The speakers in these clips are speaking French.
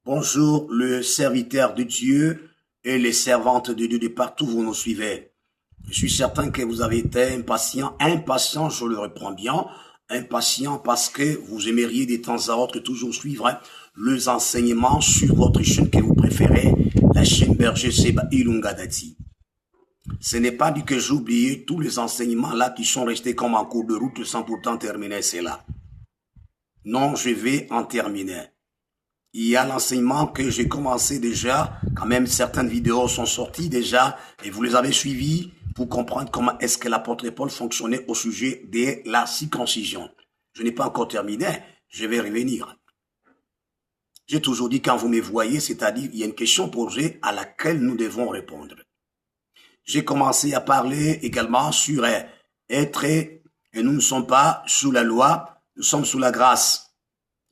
Bonjour, le serviteur de Dieu et les servantes de Dieu de partout où vous nous suivez. Je suis certain que vous avez été impatient, je le reprends bien, impatient parce que vous aimeriez de temps à autre toujours suivre les enseignements sur votre chaîne que vous préférez, la chaîne Berger Seba Ilunga Dati. Ce n'est pas du que j'ai oublié tous les enseignements là qui sont restés comme en cours de route sans pourtant terminer cela. Non, je vais en terminer. Il y a l'enseignement que j'ai commencé déjà, quand même certaines vidéos sont sorties déjà et vous les avez suivies pour comprendre comment est-ce que l'apôtre Paul fonctionnait au sujet de la circoncision. Je n'ai pas encore terminé, je vais revenir. J'ai toujours dit quand vous me voyez, c'est-à-dire il y a une question posée à laquelle nous devons répondre. J'ai commencé à parler également sur être et nous ne sommes pas sous la loi, nous sommes sous la grâce.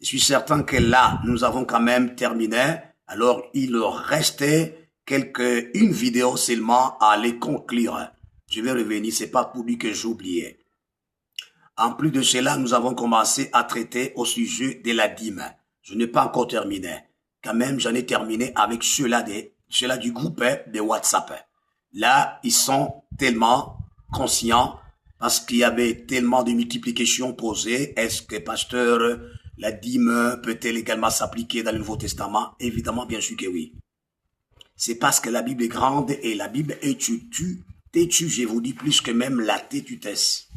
Je suis certain que là, nous avons quand même terminé. Alors, il restait une vidéo seulement à les conclure. Je vais revenir, c'est pas pour lui que j'ai oublié. En plus de cela, nous avons commencé à traiter au sujet de la dîme. Je n'ai pas encore terminé. Quand même, j'en ai terminé avec ceux-là du groupe de WhatsApp. Là, ils sont tellement conscients parce qu'il y avait tellement de multiplications posées. Est-ce que, pasteur, la dîme peut-elle également s'appliquer dans le Nouveau Testament? Évidemment, bien sûr que oui. C'est parce que la Bible est grande et la Bible est têtue, je vous dis plus que même la têtutesse.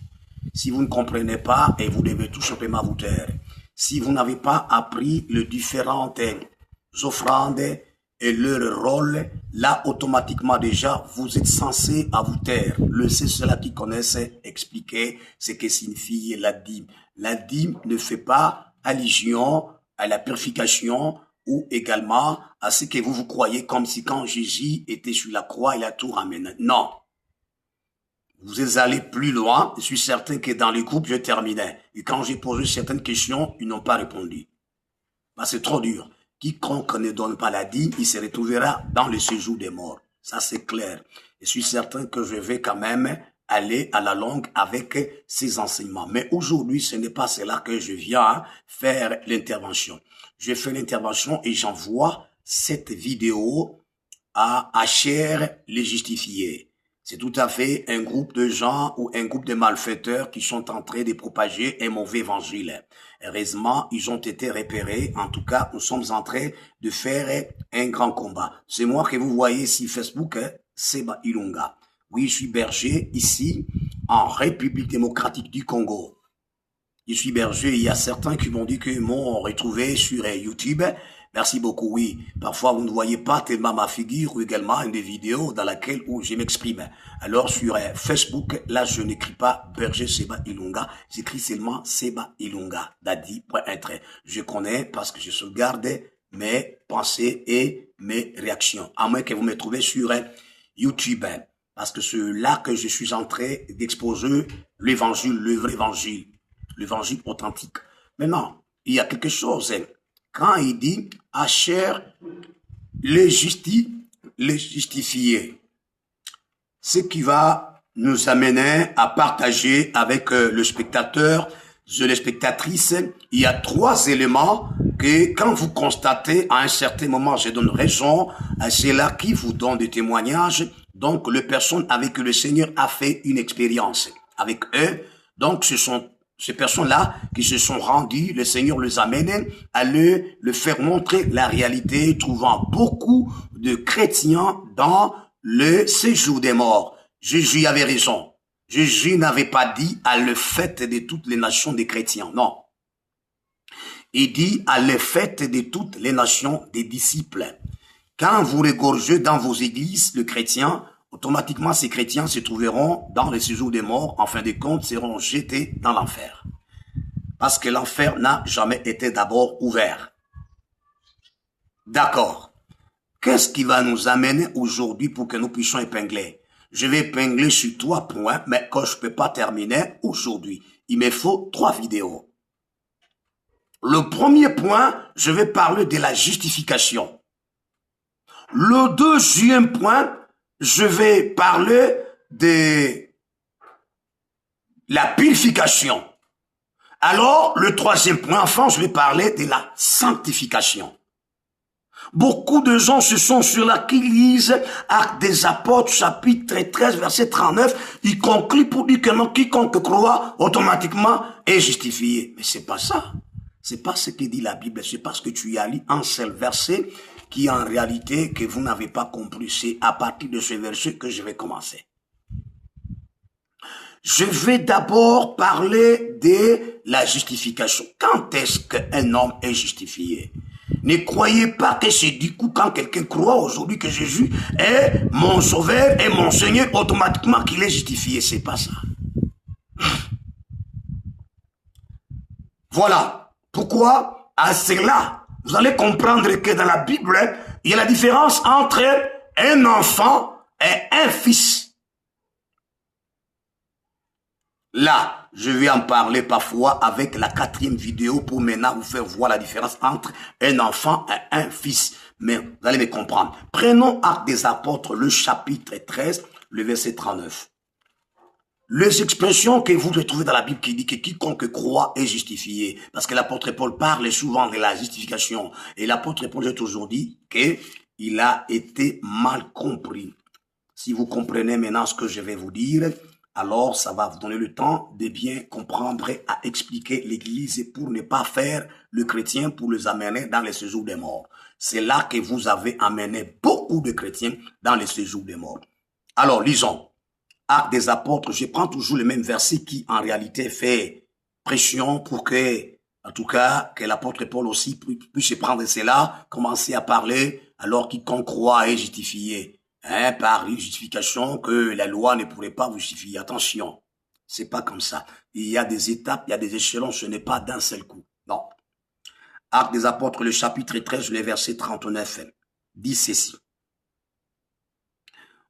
Si vous ne comprenez pas, et vous devez tout simplement vous taire. Si vous n'avez pas appris les différentes offrandes et leur rôle, là, automatiquement déjà, vous êtes censé à vous taire. C'est ceux-là qui connaissent expliquer ce que signifie la dîme. La dîme ne fait pas allusion à la purification ou également à ce que vous croyez comme si quand Jésus était sur la croix, il a tout ramené. Non. Vous êtes allé plus loin. Je suis certain que dans les groupes, je terminais. Et quand j'ai posé certaines questions, ils n'ont pas répondu. Bah, c'est trop dur. Quiconque ne donne pas la dîme, il se retrouvera dans le séjour des morts. Ça, c'est clair. Je suis certain que je vais quand même aller à la longue avec ces enseignements. Mais aujourd'hui, ce n'est pas cela que je viens faire l'intervention. Je fais l'intervention et j'envoie cette vidéo à Asher les justifiés. C'est tout à fait un groupe de gens ou un groupe de malfaiteurs qui sont en train de propager un mauvais évangile. Heureusement, ils ont été repérés. En tout cas, nous sommes en train de faire un grand combat. C'est moi que vous voyez sur Facebook, Seba Ilunga. Oui, je suis berger ici, en République démocratique du Congo. Je suis berger, il y a certains qui m'ont dit qu'ils m'ont retrouvé sur YouTube. Merci beaucoup, oui. Parfois, vous ne voyez pas tellement ma figure ou également une des vidéos dans laquelle où je m'exprime. Alors, sur Facebook, là, je n'écris pas Berger Seba Ilunga. J'écris seulement Seba Ilunga. Dadi, point un trait. Je connais parce que je sauvegarde mes pensées et mes réactions. À moins que vous me trouvez sur YouTube. Parce que c'est là que je suis en train d'exposer l'évangile, le vrai évangile. L'évangile authentique. Maintenant, il y a quelque chose. Quand il dit Asher les justifier, ce qui va nous amener à partager avec le spectateur, les spectatrices, il y a 3 éléments que quand vous constatez à un certain moment, je donne raison à ceux-là qui vous donnent des témoignages, donc les personnes avec qui le Seigneur a fait une expérience avec eux, donc ce sont ces personnes-là qui se sont rendues, le Seigneur les amène à le faire montrer la réalité, trouvant beaucoup de chrétiens dans le séjour des morts. Jésus avait raison. Jésus n'avait pas dit à le fait de toutes les nations des chrétiens, non. Il dit à le fait de toutes les nations des disciples. Quand vous regorgez dans vos églises le chrétien, automatiquement, ces chrétiens se trouveront dans le séjour des morts, en fin de compte, seront jetés dans l'enfer. Parce que l'enfer n'a jamais été d'abord ouvert. D'accord. Qu'est-ce qui va nous amener aujourd'hui pour que nous puissions épingler? Je vais épingler sur 3 points, mais que je ne peux pas terminer aujourd'hui. Il me faut 3 vidéos. Le premier point, je vais parler de la justification. Le deuxième point, je vais parler de la purification. Alors, le troisième point, enfin, je vais parler de la sanctification. Beaucoup de gens se sont sur là qui lisent Actes des Apôtres, chapitre 13, verset 39. Ils concluent pour dire que non, quiconque croit automatiquement est justifié. Mais c'est pas ça. C'est pas ce que dit la Bible. C'est parce que tu y as lu un seul verset qui en réalité que vous n'avez pas compris. C'est à partir de ce verset que je vais commencer. Je vais d'abord parler de la justification. Quand est-ce qu'un homme est justifié? Ne croyez pas que c'est du coup quand quelqu'un croit aujourd'hui que Jésus est mon sauveur et mon Seigneur, automatiquement qu'il est justifié. C'est pas ça. Voilà. Pourquoi? À cela, vous allez comprendre que dans la Bible, il y a la différence entre un enfant et un fils. Là, je vais en parler parfois avec la 4e vidéo pour maintenant vous faire voir la différence entre un enfant et un fils. Mais vous allez me comprendre. Prenons Actes des Apôtres, le chapitre 13, le verset 39. Les expressions que vous retrouvez dans la Bible qui dit que quiconque croit est justifié. Parce que l'apôtre Paul parle souvent de la justification. Et l'apôtre Paul a toujours dit qu'il a été mal compris. Si vous comprenez maintenant ce que je vais vous dire, alors ça va vous donner le temps de bien comprendre et à expliquer l'Église pour ne pas faire le chrétien pour les amener dans les séjours des morts. C'est là que vous avez amené beaucoup de chrétiens dans les séjours des morts. Alors, lisons. Actes des Apôtres, je prends toujours le même verset qui en réalité fait pression pour que, en tout cas, que l'apôtre Paul aussi puisse prendre cela, commencer à parler, alors quiconque croit est justifié. Par une justification que la loi ne pourrait pas vous justifier. Attention, c'est pas comme ça. Il y a des étapes, il y a des échelons, ce n'est pas d'un seul coup. Non. Actes des Apôtres, le chapitre 13, le verset 39, dit ceci.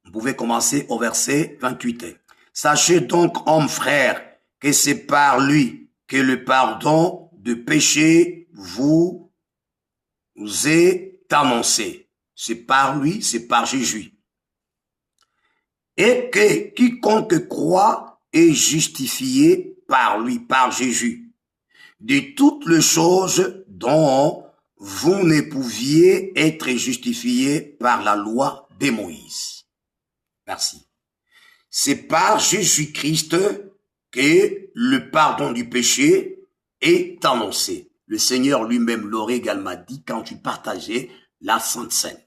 Vous pouvez commencer au verset 28. Sachez donc, hommes frères, que c'est par lui que le pardon de péché vous est annoncé. C'est par lui, c'est par Jésus. Et que quiconque croit est justifié par lui, par Jésus, de toutes les choses dont vous ne pouviez être justifié par la loi de Moïse. Merci. C'est par Jésus-Christ que le pardon du péché est annoncé. Le Seigneur lui-même l'aurait également dit quand tu partageais la Sainte Seine.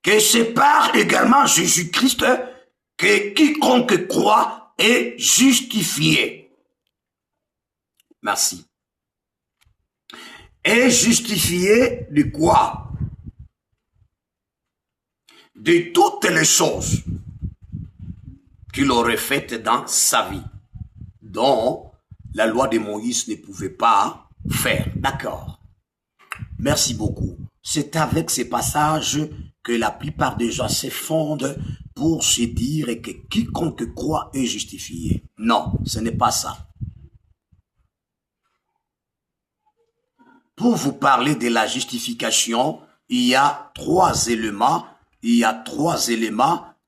Que c'est par également Jésus-Christ que quiconque croit est justifié. Merci. Est justifié de quoi? De toutes les choses qu'il aurait faites dans sa vie, dont la loi de Moïse ne pouvait pas faire. D'accord. Merci beaucoup. C'est avec ces passages que la plupart des gens se fondent pour se dire que quiconque croit est justifié. Non, ce n'est pas ça. Pour vous parler de la justification, il y a trois éléments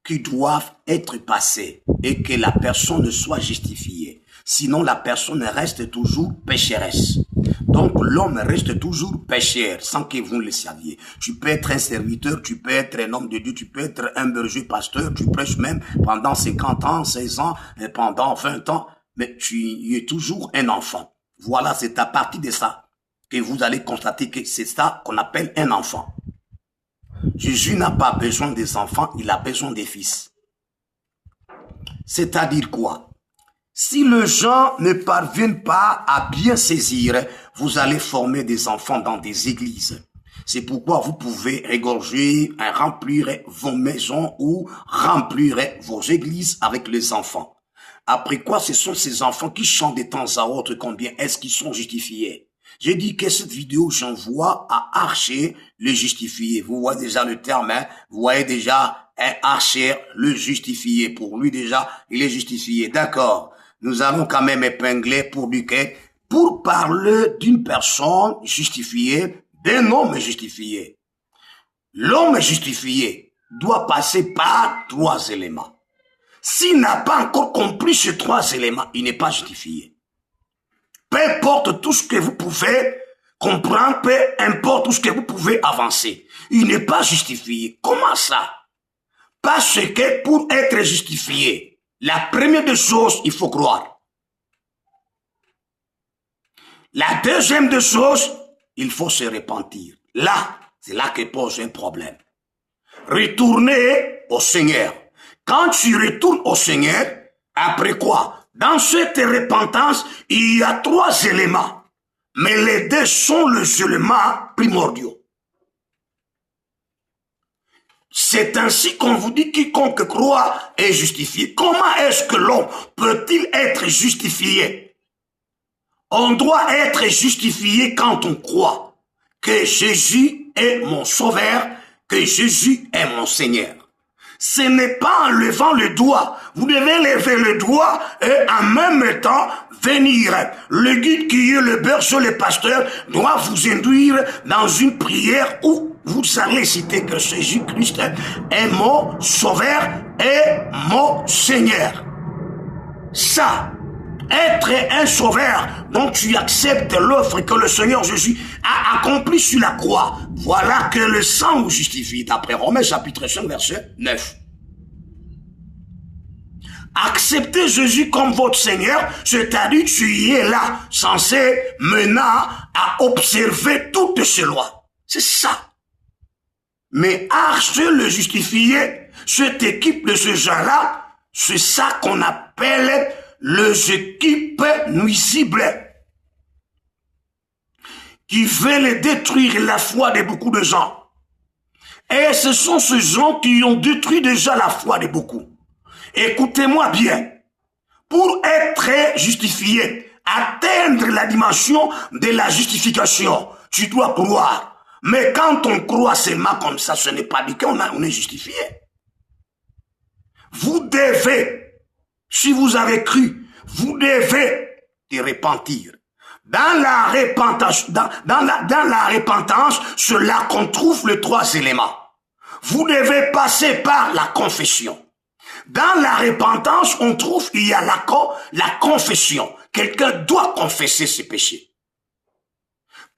qui doivent être passés et que la personne soit justifiée. Sinon, la personne reste toujours pécheresse. Donc, l'homme reste toujours pécheur sans que vous le saviez. Tu peux être un serviteur, tu peux être un homme de Dieu, tu peux être un berger pasteur, tu prêches même pendant 50 ans, 16 ans, et pendant 20 ans, mais tu es toujours un enfant. Voilà, c'est à partir de ça que vous allez constater que c'est ça qu'on appelle un enfant. Jésus n'a pas besoin des enfants, il a besoin des fils. C'est-à-dire quoi? Si les gens ne parviennent pas à bien saisir, vous allez former des enfants dans des églises. C'est pourquoi vous pouvez égorger, remplir vos maisons ou remplir vos églises avec les enfants. Après quoi, ce sont ces enfants qui chantent de temps à autre combien est-ce qu'ils sont justifiés. J'ai dit que cette vidéo, j'envoie à Archer le justifié. Vous voyez déjà le terme, hein? Vous voyez déjà un Archer le justifié. Pour lui déjà, il est justifié. D'accord. Nous allons quand même épingler pour dire que pour parler d'une personne justifiée, d'un homme justifié. L'homme justifié doit passer par 3 éléments. S'il n'a pas encore compris ces 3 éléments, il n'est pas justifié. Peu importe tout ce que vous pouvez comprendre, peu importe tout ce que vous pouvez avancer. Il n'est pas justifié. Comment ça? Parce que pour être justifié, la première des choses, il faut croire. La deuxième des choses, il faut se repentir. Là, c'est là que pose un problème. Retourner au Seigneur. Quand tu retournes au Seigneur, après quoi? Dans cette repentance, il y a 3 éléments. Mais les 2 sont les éléments primordiaux. C'est ainsi qu'on vous dit quiconque croit est justifié. Comment est-ce que l'homme peut-il être justifié? On doit être justifié quand on croit que Jésus est mon sauveur, que Jésus est mon Seigneur. Ce n'est pas en levant le doigt. Vous devez lever le doigt et en même temps venir. Le guide qui est le berger, le pasteur, doit vous induire dans une prière où vous allez citer que Jésus-Christ est mon sauveur et mon Seigneur. Ça, être un sauveur dont tu acceptes l'offre que le Seigneur Jésus a accomplie sur la croix. Voilà que le sang vous justifie, d'après Romains chapitre 5, verset 9. Acceptez Jésus comme votre Seigneur, c'est-à-dire tu y es là, censé maintenant à observer toutes ces lois. C'est ça. Mais arche le justifier, cette équipe de ce genre-là, c'est ça qu'on appelle les équipes nuisibles, qui veulent détruire la foi de beaucoup de gens. Et ce sont ces gens qui ont détruit déjà la foi de beaucoup. Écoutez-moi bien. Pour être justifié, atteindre la dimension de la justification, tu dois croire. Mais quand on croit seulement comme ça, ce n'est pas dit qu'on est justifié. Vous devez, si vous avez cru, vous devez te repentir. Dans la repentance, dans la repentance, c'est là qu'on trouve les 3 éléments. Vous devez passer par la confession. Dans la repentance, on trouve il y a la confession. Quelqu'un doit confesser ses péchés.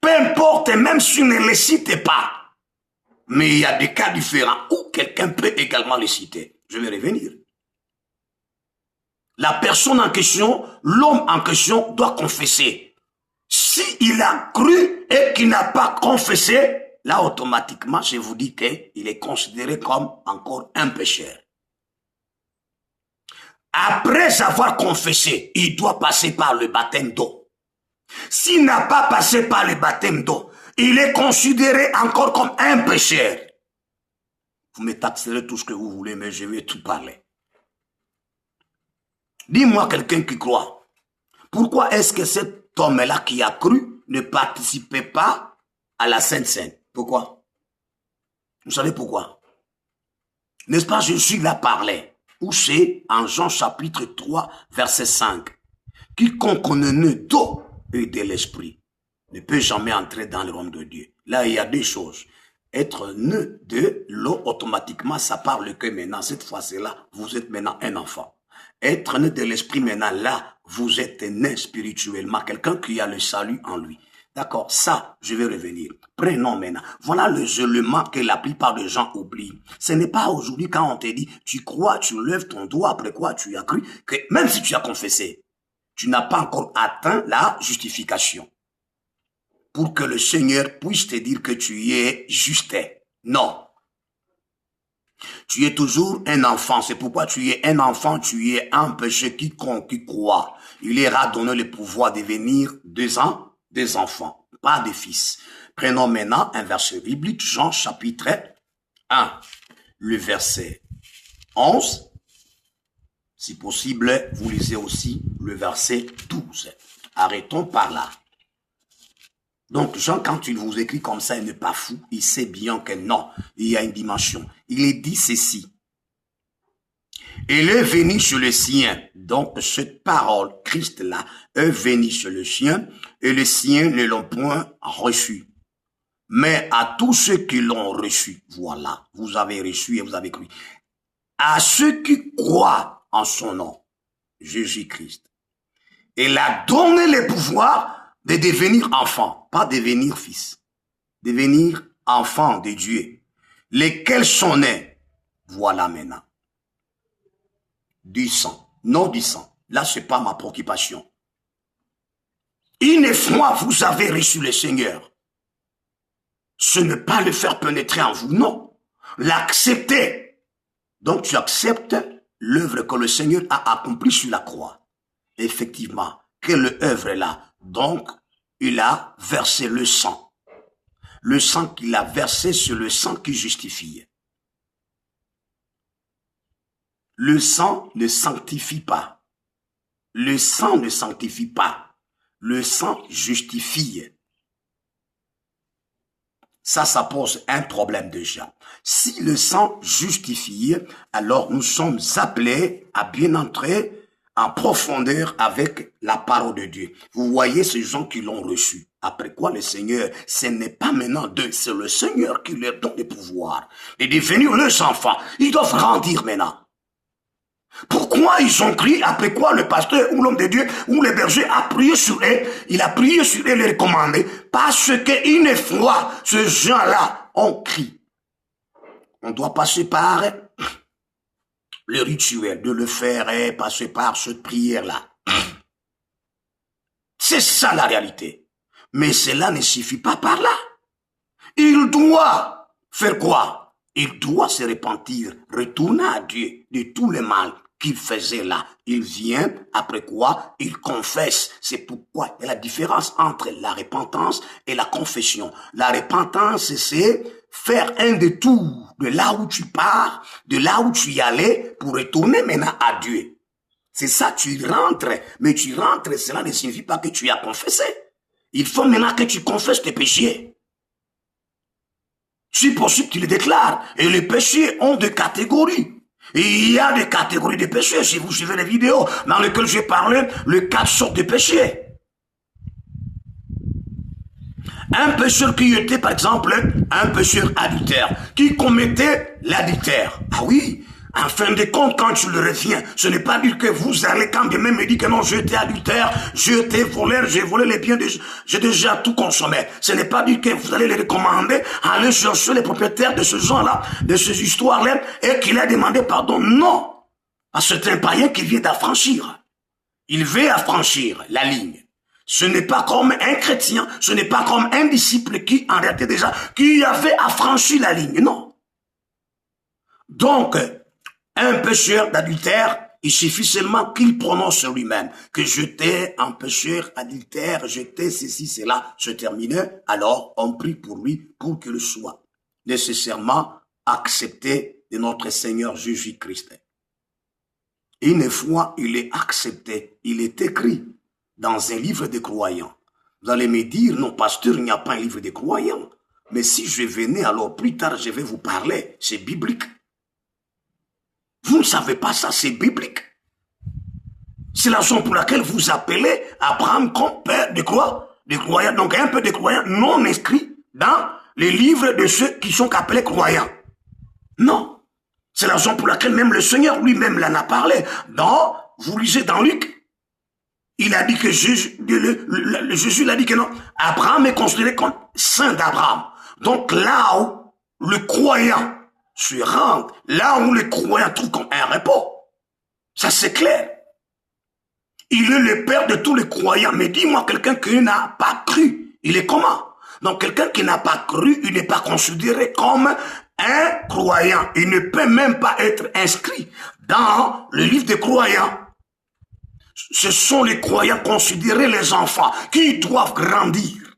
Peu importe, même s'il ne les cite pas. Mais il y a des cas différents où quelqu'un peut également les citer. Je vais revenir. La personne en question, l'homme en question doit confesser. S'il a cru et qu'il n'a pas confessé, là automatiquement, je vous dis qu'il est considéré comme encore un pécheur. Après avoir confessé, il doit passer par le baptême d'eau. S'il n'a pas passé par le baptême d'eau, il est considéré encore comme un pécheur. Vous me taxerez tout ce que vous voulez, mais je vais tout parler. Dis-moi quelqu'un qui croit. Pourquoi est-ce que cet homme-là qui a cru ne participait pas à la Sainte Seine? Pourquoi? Vous savez pourquoi? N'est-ce pas Jésus l'a parlé? Où c'est en Jean chapitre 3, verset 5. Quiconque ne naît d'eau et de l'esprit ne peut jamais entrer dans le royaume de Dieu. Là, il y a 2 choses. Être né de l'eau, automatiquement, ça parle que maintenant, cette fois-là, vous êtes maintenant un enfant. Être né de l'esprit, maintenant, là, vous êtes né spirituellement, quelqu'un qui a le salut en lui. D'accord, ça, je vais revenir. Prenons maintenant. Voilà les éléments que la plupart des gens oublient. Ce n'est pas aujourd'hui quand on te dit, tu crois, tu lèves ton doigt, après quoi tu as cru, que même si tu as confessé, tu n'as pas encore atteint la justification. Pour que le Seigneur puisse te dire que tu es juste. Non. Tu es toujours un enfant. C'est pourquoi tu es un enfant, tu es un péché quiconque qui croit. Il ira donner le pouvoir de devenir des enfants, pas des fils. Prenons maintenant un verset biblique, Jean chapitre 1, le verset 11. Si possible, vous lisez aussi le verset 12. Arrêtons par là. Donc, Jean, quand il vous écrit comme ça, il n'est pas fou. Il sait bien que non, il y a une dimension. Il est dit ceci. Il est venu chez le sien. Donc, cette parole, Christ-là, est venu chez le sien, et les siens ne l'ont point reçu. Mais à tous ceux qui l'ont reçu, voilà, vous avez reçu et vous avez cru. À ceux qui croient en son nom, Jésus-Christ. Il a donné le pouvoir de devenir enfant, pas devenir fils, devenir enfant de Dieu, lesquels sont nés, voilà maintenant, du sang, non du sang. Là, c'est pas ma préoccupation. Une fois vous avez reçu le Seigneur, ce n'est pas le faire pénétrer en vous, non. L'accepter. Donc tu acceptes l'œuvre que le Seigneur a accomplie sur la croix. Effectivement, quelle œuvre est là? Donc, il a versé le sang. Le sang qu'il a versé, c'est le sang qui justifie. Le sang ne sanctifie pas. Le sang ne sanctifie pas. Le sang justifie. Ça pose un problème déjà. Si le sang justifie, alors nous sommes appelés à bien entrer en profondeur avec la parole de Dieu. Vous voyez ces gens qui l'ont reçu. Après quoi le Seigneur, ce n'est pas maintenant d'eux, c'est le Seigneur qui leur donne le pouvoir de devenir leurs enfants. Ils doivent grandir maintenant. Pourquoi ils ont crié? Après quoi le pasteur ou l'homme de Dieu ou le berger a prié sur eux? Il a prié sur eux, les recommander. Parce qu'une fois, ces gens-là ont crié. On doit passer par le rituel de le faire et passer par cette prière-là. C'est ça la réalité. Mais cela ne suffit pas par là. Il doit faire quoi? Il doit se repentir, retourner à Dieu de tout le mal qu'il faisait là. Il vient, après quoi, il confesse. C'est pourquoi il y a la différence entre la repentance et la confession. La repentance, c'est faire un détour de là où tu pars, de là où tu y allais, pour retourner maintenant à Dieu. C'est ça, tu rentres. Mais tu rentres, cela ne signifie pas que tu as confessé. Il faut maintenant que tu confesses tes péchés. Si possible, tu les déclares. Et les péchés ont des catégories. Et il y a des catégories de péchés. Si vous suivez les vidéos dans lesquelles j'ai parlé, les 4 sortes de péchés. Un pécheur qui était, par exemple, un pécheur adultère, qui commettait l'adultère. Ah oui, en fin de compte, quand tu le reviens, ce n'est pas dire que vous allez quand bien même me dire que non, j'étais adultère, j'étais voleur, j'ai volé les biens, j'ai déjà tout consommé. Ce n'est pas dire que vous allez les recommander, aller chercher les propriétaires de ce genre-là, de ces histoires-là, et qu'il a demandé pardon. Non, c'est un païen qui vient d'affranchir. Il veut affranchir la ligne. Ce n'est pas comme un chrétien, ce n'est pas comme un disciple qui, en réalité déjà, qui avait affranchi la ligne, non. Donc, un pécheur d'adultère, il suffit seulement qu'il prononce sur lui-même que j'étais un pécheur adultère, j'étais ceci, cela, se terminait, alors on prie pour lui pour qu'il soit nécessairement accepté de notre Seigneur Jésus-Christ. Une fois il est accepté, il est écrit dans un livre des croyants. Vous allez me dire, non pasteur, il n'y a pas un livre des croyants. Mais si je venais, alors plus tard je vais vous parler, c'est biblique. Vous ne savez pas ça, c'est biblique. C'est la raison pour laquelle vous appelez Abraham comme père de quoi? Des croyants. Donc un peu de croyants non inscrits dans les livres de ceux qui sont appelés croyants. Non. C'est la raison pour laquelle même le Seigneur lui-même l'en a parlé. Vous lisez dans Luc, il a dit que Jésus l'a dit que non. Abraham est considéré comme saint d'Abraham. Donc là où le croyant se rend, là où le croyant trouve comme un repos. Ça c'est clair. Il est le père de tous les croyants. Mais dis-moi, quelqu'un qui n'a pas cru, il est comment? Donc quelqu'un qui n'a pas cru, il n'est pas considéré comme un croyant. Il ne peut même pas être inscrit dans le livre des croyants. Ce sont les croyants considérés les enfants qui doivent grandir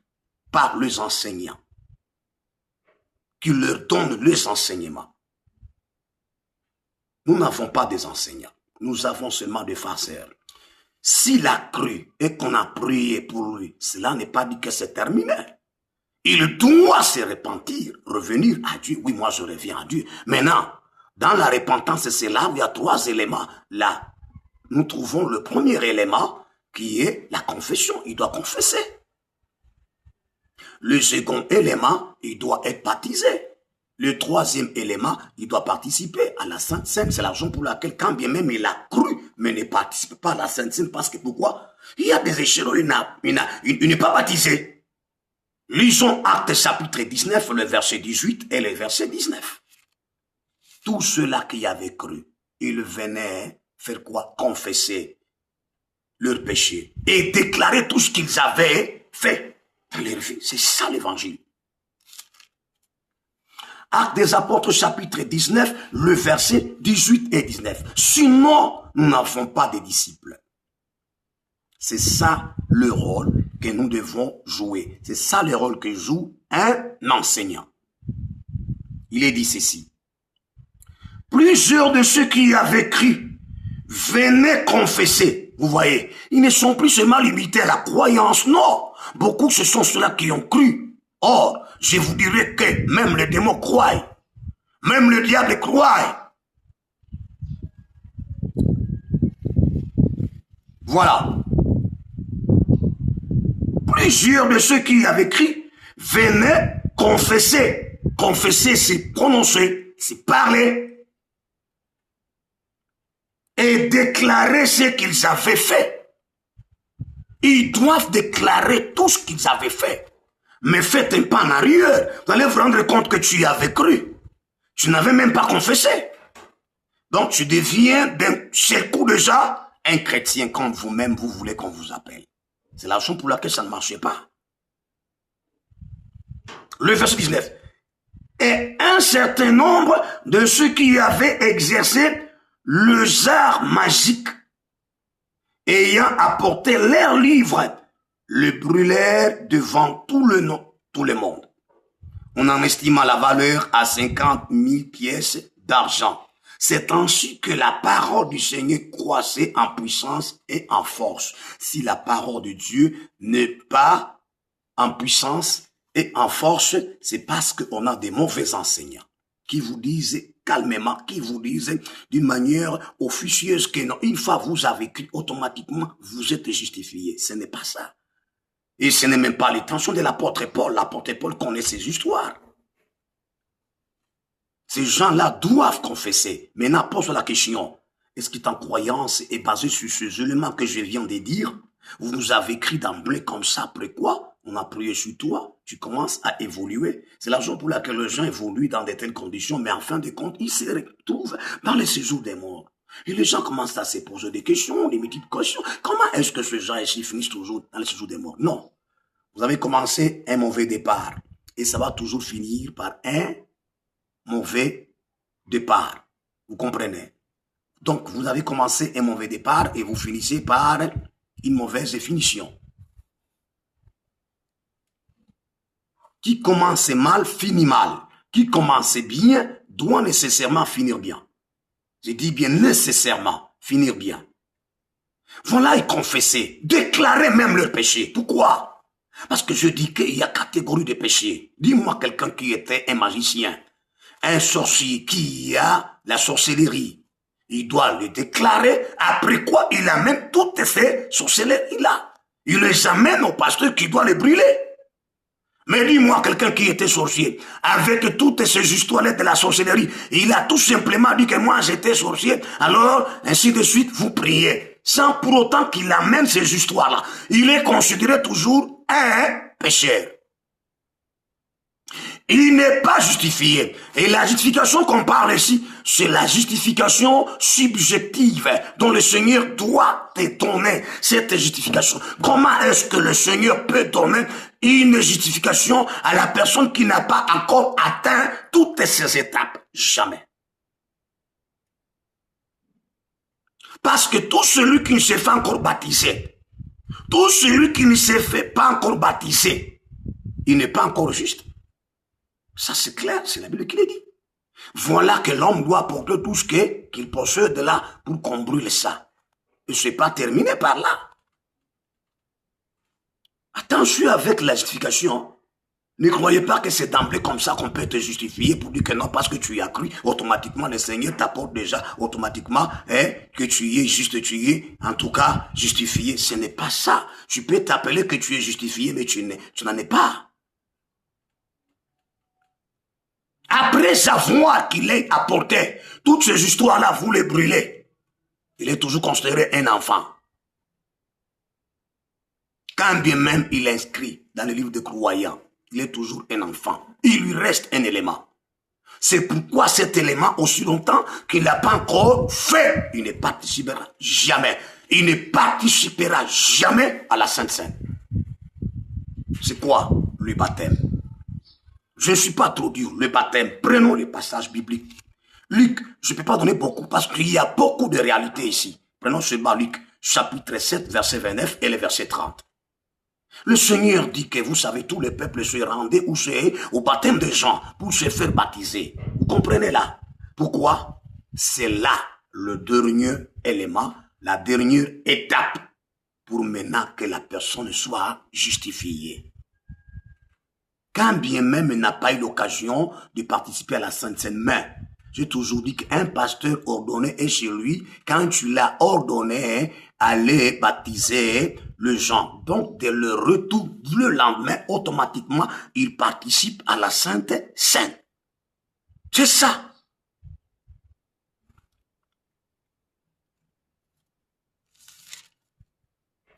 par les enseignants, qui leur donnent les enseignements. Nous n'avons pas des enseignants, nous avons seulement des farceurs. S'il a cru et qu'on a prié pour lui, cela n'est pas dit que c'est terminé. Il doit se repentir, revenir à Dieu. Oui, moi je reviens à Dieu. Maintenant, dans la repentance, c'est là où il y a 3 éléments. Là, nous trouvons le premier élément qui est la confession. Il doit confesser. Le second élément, il doit être baptisé. Le 3e élément, il doit participer à la Sainte Seine. C'est la raison pour laquelle, quand bien même il a cru mais ne participe pas à la Sainte Seine parce que pourquoi? Il y a des échelons, il n'est pas baptisé. Lisons Actes chapitre 19, le verset 18 et le verset 19. Tous ceux-là qui avaient cru, ils venaient faire quoi? Confesser leurs péchés et déclarer tout ce qu'ils avaient fait dans leur vie. C'est ça l'évangile. Actes des apôtres chapitre 19, le verset 18 et 19. Sinon, nous n'avons pas de disciples. C'est ça le rôle que nous devons jouer. C'est ça le rôle que joue un enseignant. Il est dit ceci. Plusieurs de ceux qui avaient cru venaient confesser. Vous voyez, ils ne sont plus seulement limités à la croyance, non. Beaucoup, ce sont ceux-là qui ont cru. Or, je vous dirais que même les démons croient. Même le diable croit. Voilà. Plusieurs de ceux qui avaient cru venaient confesser. Confesser, c'est prononcer, c'est parler. Et déclarer ce qu'ils avaient fait. Ils doivent déclarer tout ce qu'ils avaient fait. Mais faites un pas en arrière. Vous allez vous rendre compte que tu y avais cru. Tu n'avais même pas confessé. Donc tu deviens d'un seul coup déjà un chrétien comme vous-même vous voulez qu'on vous appelle. C'est la raison pour laquelle ça ne marchait pas. Le verset 19. Et un certain nombre de ceux qui avaient exercé les arts magiques, ayant apporté leurs livres, le brûlèrent devant tout le monde. On en estima la valeur à 50 000 pièces d'argent. C'est ainsi que la parole du Seigneur croissait en puissance et en force. Si la parole de Dieu n'est pas en puissance et en force, c'est parce qu'on a des mauvais enseignants qui vous disent calmement, qui vous disent d'une manière officieuse que non, une fois vous avez cru, automatiquement, vous êtes justifié. Ce n'est pas ça. Et ce n'est même pas l'intention de l'apôtre Paul. L'apôtre Paul connaît ses histoires. Ces gens-là doivent confesser. Maintenant, pose la question. Est-ce que ta croyance est basée sur ces éléments que je viens de dire? Vous nous avez écrit d'emblée comme ça, après quoi? On a prié sur toi, tu commences à évoluer. C'est la raison pour laquelle les gens évoluent dans de telles conditions, mais en fin de compte, ils se retrouvent dans le séjour des morts. Et les gens commencent à se poser des questions, des multiples questions. Comment est-ce que ces gens ici finissent toujours dans le séjour des morts? Non. Vous avez commencé un mauvais départ. Et ça va toujours finir par un mauvais départ. Vous comprenez? Donc, vous avez commencé un mauvais départ et vous finissez par une mauvaise finition. Qui commence mal, finit mal. Qui commence bien, doit nécessairement finir bien. Je dis bien nécessairement finir bien. Voilà, et confesser, déclarer même leur péché. Pourquoi? Parce que je dis qu'il y a catégorie de péchés. Dis-moi quelqu'un qui était un magicien, un sorcier qui a la sorcellerie. Il doit le déclarer, après quoi il amène toutes ces sorcelleries-là. Il les amène au pasteur qui doit les brûler. Mais dis-moi quelqu'un qui était sorcier, avec toutes ces histoires de la sorcellerie, il a tout simplement dit que moi j'étais sorcier, alors ainsi de suite vous priez, sans pour autant qu'il amène ces histoires-là. Il est considéré toujours un pécheur. Il n'est pas justifié. Et la justification qu'on parle ici, c'est la justification subjective dont le Seigneur doit te donner cette justification. Comment est-ce que le Seigneur peut donner une justification à la personne qui n'a pas encore atteint toutes ces étapes? Jamais. Parce que tout celui qui ne s'est pas encore baptisé, tout celui qui ne s'est fait pas encore baptiser, il n'est pas encore juste. Ça c'est clair, c'est la Bible qui le dit. Voilà que l'homme doit apporter tout ce qu'il possède là pour qu'on brûle ça. Et c'est pas terminé par là. Attention avec la justification. Ne croyez pas que c'est d'emblée comme ça qu'on peut te justifier pour dire que non, parce que tu y as cru, automatiquement le Seigneur t'apporte déjà automatiquement que tu y es juste, tu y es en tout cas justifié. Ce n'est pas ça. Tu peux t'appeler que tu es justifié, mais tu n'en es pas. Après savoir qu'il est apporté, toutes ces histoires-là, vous les brûlez. Il est toujours considéré un enfant. Quand bien même il est inscrit dans le livre des croyants, il est toujours un enfant. Il lui reste un élément. C'est pourquoi cet élément, aussi longtemps qu'il n'a pas encore fait, il ne participera jamais. Il ne participera jamais à la Sainte Seine. C'est quoi le baptême? Je ne suis pas trop dur. Le baptême, prenons les passages bibliques. Luc, je ne peux pas donner beaucoup parce qu'il y a beaucoup de réalités ici. Prenons seulement Luc, chapitre 7, verset 29 et le verset 30. Le Seigneur dit que vous savez, tous les peuples se rendaient au baptême de Jean pour se faire baptiser. Vous comprenez là? Pourquoi? C'est là le dernier élément, la dernière étape pour maintenant que la personne soit justifiée. Quand bien même il n'a pas eu l'occasion de participer à la Sainte Seine, mais j'ai toujours dit qu'un pasteur ordonné est chez lui, quand tu l'as ordonné, aller baptiser le Jean. Donc, dès le retour, le lendemain, automatiquement, il participe à la Sainte Seine. C'est ça.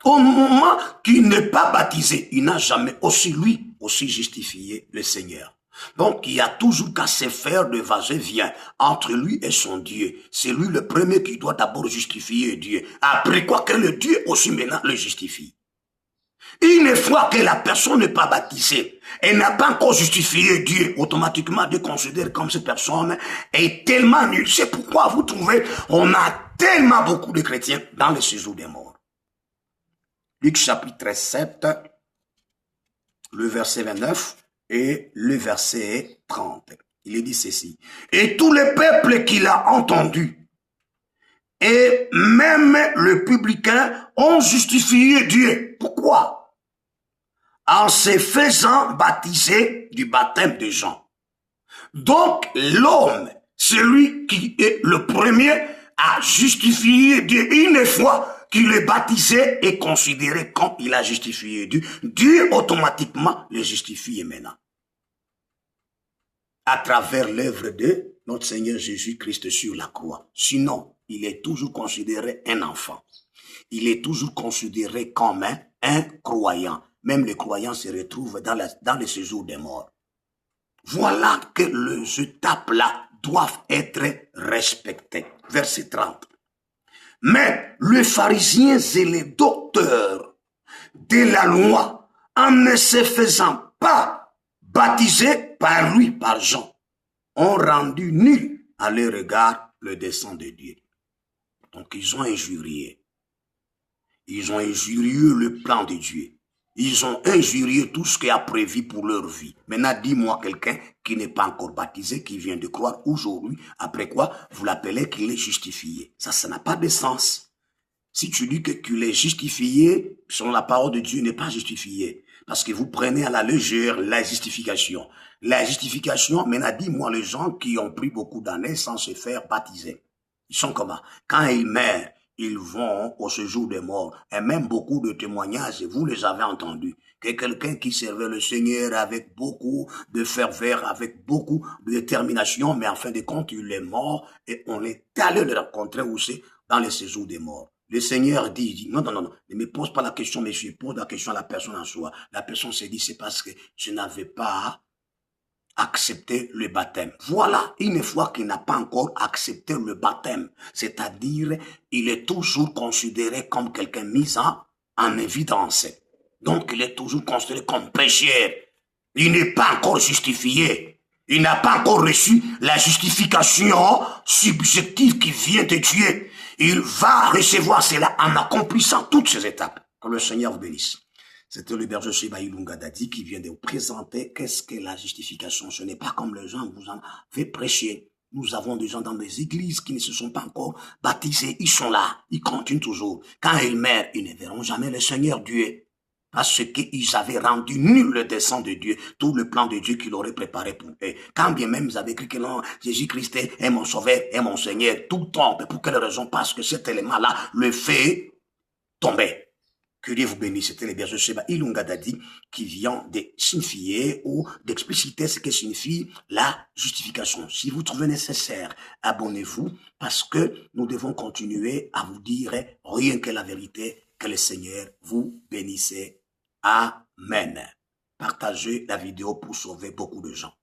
Au moment qu'il n'est pas baptisé, il n'a jamais aussi justifié le Seigneur. Donc, il y a toujours qu'à se faire de va-et-vient entre lui et son Dieu. C'est lui le premier qui doit d'abord justifier Dieu. Après quoi que le Dieu aussi maintenant le justifie. Une fois que la personne n'est pas baptisée et n'a pas encore justifié Dieu, automatiquement Dieu considère comme cette personne est tellement nulle. C'est pourquoi vous trouvez, on a tellement beaucoup de chrétiens dans le séjour des morts. Luc chapitre 7, le verset 29 et le verset 30. Il est dit ceci. Et tous les peuples qu'il a entendus, et même le publicain, ont justifié Dieu. Pourquoi? En se faisant baptiser du baptême de Jean. Donc l'homme, celui qui est le premier à justifier Dieu, une fois qu'il est baptisé et considéré comme il a justifié Dieu, Dieu automatiquement le justifie maintenant. À travers l'œuvre de notre Seigneur Jésus-Christ sur la croix. Sinon, il est toujours considéré un enfant. Il est toujours considéré comme un croyant. Même les croyants se retrouvent dans le séjour des morts. Voilà que les étapes-là doivent être respectées. Verset 30. Mais les pharisiens et les docteurs de la loi, en ne se faisant pas baptiser par lui, par Jean, ont rendu nul à leur regard le dessein de Dieu. Donc ils ont injurié. Ils ont injurié le plan de Dieu. Ils ont injurié tout ce qui a prévu pour leur vie. Maintenant, dis-moi quelqu'un qui n'est pas encore baptisé, qui vient de croire aujourd'hui, après quoi, vous l'appelez qu'il est justifié. Ça n'a pas de sens. Si tu dis que tu l'es justifié, selon la parole de Dieu, n'est pas justifié. Parce que vous prenez à la légère la justification. La justification, maintenant, dis-moi les gens qui ont pris beaucoup d'années sans se faire baptiser. Ils sont comment? Quand ils meurent, ils vont au séjour des morts. Et même beaucoup de témoignages, vous les avez entendus, que quelqu'un qui servait le Seigneur avec beaucoup de ferveur, avec beaucoup de détermination, mais en fin de compte, il est mort et on est allé le rencontrer aussi dans le séjour des morts. Le Seigneur dit, non, ne me pose pas la question, mais je pose la question à la personne en soi. La personne se dit, c'est parce que je n'avais pas accepter le baptême. Voilà, une fois qu'il n'a pas encore accepté le baptême, c'est-à-dire, il est toujours considéré comme quelqu'un mis en évidence. Donc, il est toujours considéré comme pécheur. Il n'est pas encore justifié. Il n'a pas encore reçu la justification subjective qui vient de Dieu. Il va recevoir cela en accomplissant toutes ces étapes. Que le Seigneur vous bénisse. C'était le berger Sheba Ilunga Dadi qui vient de vous présenter qu'est-ce que la justification. Ce n'est pas comme les gens vous en fait prêcher. Nous avons des gens dans des églises qui ne se sont pas encore baptisés. Ils sont là. Ils continuent toujours. Quand ils meurent, ils ne verront jamais le Seigneur Dieu. Parce qu'ils avaient rendu nul le dessein de Dieu, tout le plan de Dieu qu'il aurait préparé pour eux. Quand bien même ils avaient écrit que non, Jésus-Christ est mon sauveur, est mon Seigneur, tout tombe. Pour quelle raison? Parce que cet élément-là le fait tomber. Que Dieu vous bénisse. C'était les bergers Sheba Ilunga Dadi qui vient de signifier ou d'expliciter ce que signifie la justification. Si vous trouvez nécessaire, abonnez-vous parce que nous devons continuer à vous dire rien que la vérité. Que le Seigneur vous bénisse. Amen. Partagez la vidéo pour sauver beaucoup de gens.